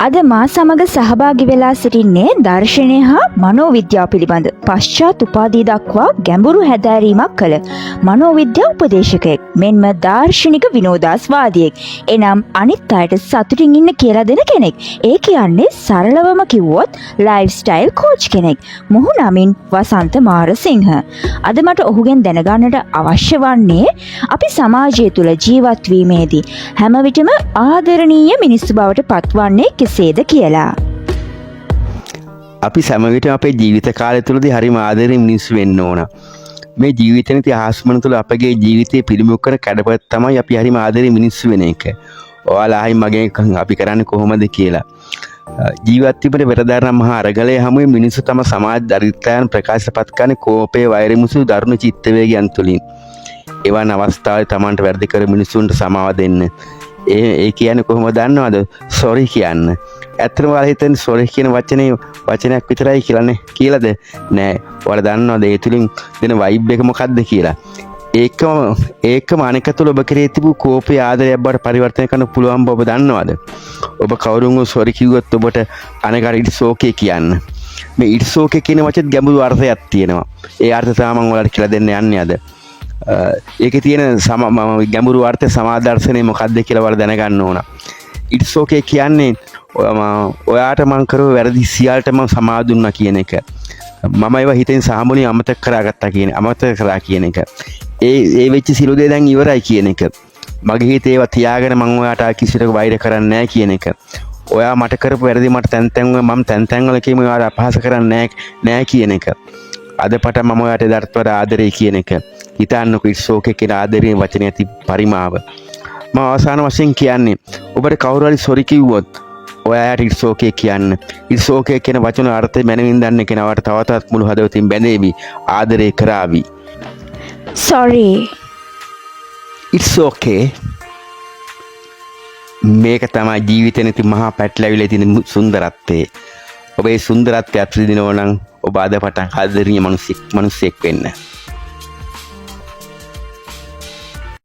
අද මා සමග සහභාගී වෙලා සිටින්නේ දර්ශනය හා මනෝවිද්‍යාව පිළිබඳ පශ්චාත් උපාධිය දක්වා ගැඹුරු හැදෑරීමක් කළ මනෝවිද්‍යා උපදේශකයෙක් මෙන්ම දාර්ශනික විනෝදාස්වාදියෙක්. එනම් අනිත් අයට සතුටින් ඉන්න කියලා දෙන කෙනෙක්. ඒ කියන්නේ සරලවම කිව්වොත් ලයිෆ් ස්ටයිල් කෝච් කෙනෙක්. මොහු නමින් වසන්ත මාරසිංහ. අද මට ඔහුගෙන් දැනගන්නට අවශ්‍ය වන්නේ අපි සමාජය තුළ ජීවත් වීමේදී හැම විටම ආදරණීය මිනිස්සු බවට පත්වන්නේ කෙසේද කියලා. අපි සෑම විටම අපේ ජීවිත කාලය තුළදී හරිම ආදරෙන් මිනිස්සු වෙන්න ඕන. මේ ජීවිතේ තියෙන ආස්මන තුළ අපගේ ජීවිතේ පිළිඹු කරන කඩපත තමයි අපි හරිම ආදරෙන් මිනිස්සු වෙන එක. ඔයාලා අහින් මගෙන් අපි කරන්නේ කොහොමද කියලා. ජීවත් වීමේ වෙරදාරන මහා අරගලයේ හැමුවේ මිනිස්සු තම සමාජ දරිද්‍රයන් ප්‍රකාශපත් කරන කෝපයේ වෛරමුසු දරුණු චිත්ත වේගයන් තුලින්. එවන් අවස්ථාවේ Tamanට වැරදි කර මිනිසුන්ට සමාව දෙන්න. ඒ කියන්නේ කොහොමද දන්නවද? සෝරි කියන්න. ඇත්තටම ඔයාලා හිතන්නේ සෝරි කියන වචනයක් විතරයි කියලානේ. කියලාද? නෑ. ඔයාලා දන්නවද ඒ තුලින් දෙන වයිබ් එක මොකද්ද කියලා? ඒකම අනික තුළ ඔබ කෙරේ තිබූ කෝපය ආදරයක් බවට පරිවර්තනය කරන්න පුළුවන් බව ඔබ දන්නවද? ඔබ කවුරුන්ව සෝරි කිව්වොත් ඔබට අනගර ඉට්ස් ඕකේ කියන්න. මේ ඉට්ස් ඕකේ කියන වචනේ ගැඹුරු අර්ථයක් තියෙනවා. ඒ අර්ථය තමයි මම ඔයාලට කියලා දෙන්න යන්නේ අද. ඒකේ තියෙන ගැඹුරු අර්ථය සමාදර්ශනය මොකක්ද කියලා ඔයාලා දැනගන්න ඕන. ඉට්ස් ඕකේ කියන්නේ ඔයාට මං කරව වැරදි සියල්ලට මං සමාව දුන්නා කියන එක. මම ඒවා හිතෙන් සාමුලින් අමතක කරා කියන එක. ඒ වෙච්ච සිළු දේ දැන් ඉවරයි කියන එක. මගේ හිතේ ඒවා තියාගෙන මං ඔයාට කිසිසේත් වෛර කරන්නේ නැහැ කියන එක. ඔයා මට කරපු වැරදි මට තැන් වල කීම ඔයාට අපහාස කරන්නේ නැහැ කියන එක. අද පටන් මම ඔයාට එදාට වඩා ආදරේ කියන එක. හිතන්නකෝ ඉට්ස් ඕකේ කියන ආදරේ වචනේ ඇති පරිමාව. මම අවසාන වශයෙන් කියන්නේ ඔබට කවුරු හරි සොරි කිව්වොත් ඔයාට ඉට්ස් ඕකේ කියන්න. ඉට්ස් ඕකේ කියන වචන අර්ථය මනමින් දන්න කෙනාට තවතත් මුළු හදවතින් බැඳේවි. ආදරේ කරાવી. sorry. ඉට්ස් ඕකේ. මේක තමයි ජීවිතේ නැති මහා පැටලවිලා තියෙන සුන්දරත්වය. ඔබේ සුන්දරත්වය අත්විඳිනව නම් ඔබ අද පටන් ආදරණීය මිනිසෙක් වෙන්න.